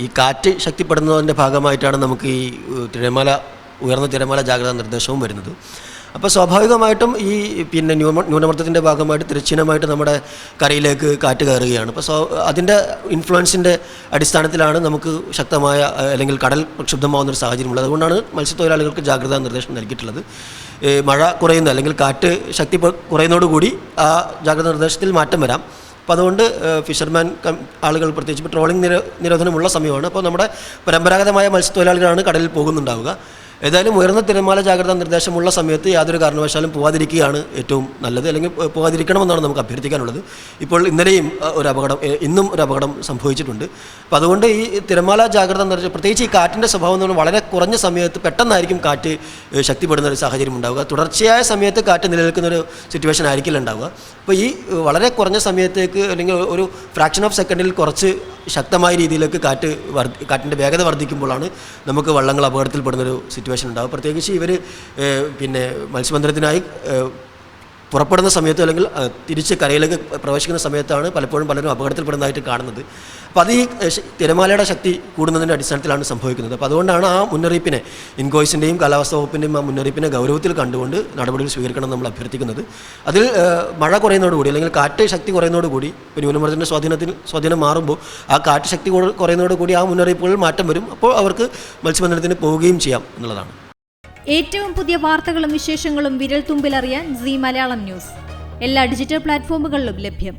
ഈ കാറ്റ് ശക്തിപ്പെടുന്നതിൻ്റെ ഭാഗമായിട്ടാണ് നമുക്ക് ഈ ഉയർന്ന തിരമാല ജാഗ്രതാ നിർദ്ദേശവും വരുന്നത്. അപ്പോൾ സ്വാഭാവികമായിട്ടും ഈ ന്യൂനമർദ്ദത്തിൻ്റെ ഭാഗമായിട്ട് തിരശ്ചീനമായിട്ട് നമ്മുടെ കരയിലേക്ക് കാറ്റ് കയറുകയാണ്. അപ്പോൾ അതിൻ്റെ ഇൻഫ്ലുവൻസിൻ്റെ അടിസ്ഥാനത്തിലാണ് നമുക്ക് ശക്തമായ അല്ലെങ്കിൽ കടൽ പ്രക്ഷുബ്ധമാകുന്നൊരു സാഹചര്യമുള്ളത്. അതുകൊണ്ടാണ് മത്സ്യത്തൊഴിലാളികൾക്ക് ജാഗ്രതാ നിർദ്ദേശം നൽകിയിട്ടുള്ളത്. മഴ കുറയുന്ന അല്ലെങ്കിൽ കാറ്റ് ശക്തി കുറയുന്നതോടുകൂടി ആ ജാഗ്രതാ നിർദ്ദേശത്തിൽ മാറ്റം വരാം. അപ്പോൾ അതുകൊണ്ട് ഫിഷർമാൻ ആളുകൾ പ്രത്യേകിച്ച് ഇപ്പോൾ ട്രോളിംഗ് നിരോധനമുള്ള സമയമാണ്. അപ്പോൾ നമ്മുടെ പരമ്പരാഗതമായ മത്സ്യത്തൊഴിലാളികളാണ് കടലിൽ പോകുന്നുണ്ടാവുക. ഏതായാലും ഉയർന്ന തിരമാല ജാഗ്രതാ നിർദ്ദേശമുള്ള സമയത്ത് യാതൊരു കാരണവശാലും പോകാതിരിക്കുകയാണ് ഏറ്റവും നല്ലത്, അല്ലെങ്കിൽ പോകാതിരിക്കണമെന്നാണ് നമുക്ക് അഭ്യർത്ഥിക്കാനുള്ളത്. ഇപ്പോൾ ഇന്നും ഒരു അപകടം സംഭവിച്ചിട്ടുണ്ട്. അപ്പോൾ അതുകൊണ്ട് ഈ തിരമാല ജാഗ്രതാ നിർദ്ദേശം, പ്രത്യേകിച്ച് ഈ കാറ്റിൻ്റെ സ്വഭാവം എന്ന് പറഞ്ഞാൽ വളരെ കുറഞ്ഞ സമയത്ത് പെട്ടെന്നായിരിക്കും കാറ്റ് ശക്തിപ്പെടുന്ന ഒരു സാഹചര്യം ഉണ്ടാവുക. തുടർച്ചയായ സമയത്ത് കാറ്റ് നിലനിൽക്കുന്നൊരു സിറ്റുവേഷൻ ആയിരിക്കില്ല ഉണ്ടാവുക. അപ്പോൾ ഈ വളരെ കുറഞ്ഞ സമയത്തേക്ക് അല്ലെങ്കിൽ ഒരു ഫ്രാക്ഷൻ ഓഫ് സെക്കൻഡിൽ കുറച്ച് ശക്തമായ രീതിയിലേക്ക് കാറ്റിൻ്റെ വേഗത വർദ്ധിക്കുമ്പോഴാണ് നമുക്ക് വള്ളങ്ങൾ അപകടത്തിൽപ്പെടുന്നൊരു സിറ്റുവേഷൻ ഉണ്ടാകും. പ്രത്യേകിച്ച് ഇവർ മത്സ്യബന്ധനത്തിനായി പുറപ്പെടുന്ന സമയത്ത് അല്ലെങ്കിൽ തിരിച്ച് കരയിലേക്ക് പ്രവേശിക്കുന്ന സമയത്താണ് പലപ്പോഴും പലരും അപകടത്തിൽപ്പെടുന്നതായിട്ട് കാണുന്നത്. അപ്പോൾ അത് ഈ തിരമാലയുടെ ശക്തി കൂടുന്നതിൻ്റെ അടിസ്ഥാനത്തിലാണ് സംഭവിക്കുന്നത്. അപ്പോൾ അതുകൊണ്ടാണ് ആ മുന്നറിയിപ്പിനെ, ഇൻകോയ്സിൻ്റെയും കാലാവസ്ഥാ വകുപ്പിൻ്റെയും ആ മുന്നറിയിപ്പിനെ ഗൗരവത്തിൽ കണ്ടുകൊണ്ട് നടപടികൾ സ്വീകരിക്കണം നമ്മൾ അഭ്യർത്ഥിക്കുന്നത്. അതിൽ മഴ കുറയുന്നതോടുകൂടി അല്ലെങ്കിൽ കാറ്റ് ശക്തി കുറയുന്നതോടുകൂടി ഇപ്പോൾ ന്യൂനമർദ്ദത്തിൻ്റെ സ്വാധീനം മാറുമ്പോൾ ആ കാറ്റ് ശക്തി കുറയുന്നതോടുകൂടി ആ മുന്നറിയിപ്പുകളിൽ മാറ്റം വരും. അപ്പോൾ അവർക്ക് മത്സ്യബന്ധനത്തിന് പോവുകയും ചെയ്യാം എന്നുള്ളതാണ്. ഏറ്റവും പുതിയ വാർത്തകളും വിശേഷങ്ങളും വിരൽ തുമ്പിലറിയാൻ സീ മലയാളം ന്യൂസ് എല്ലാ ഡിജിറ്റൽ പ്ലാറ്റ്ഫോമുകളിലും ലഭ്യം.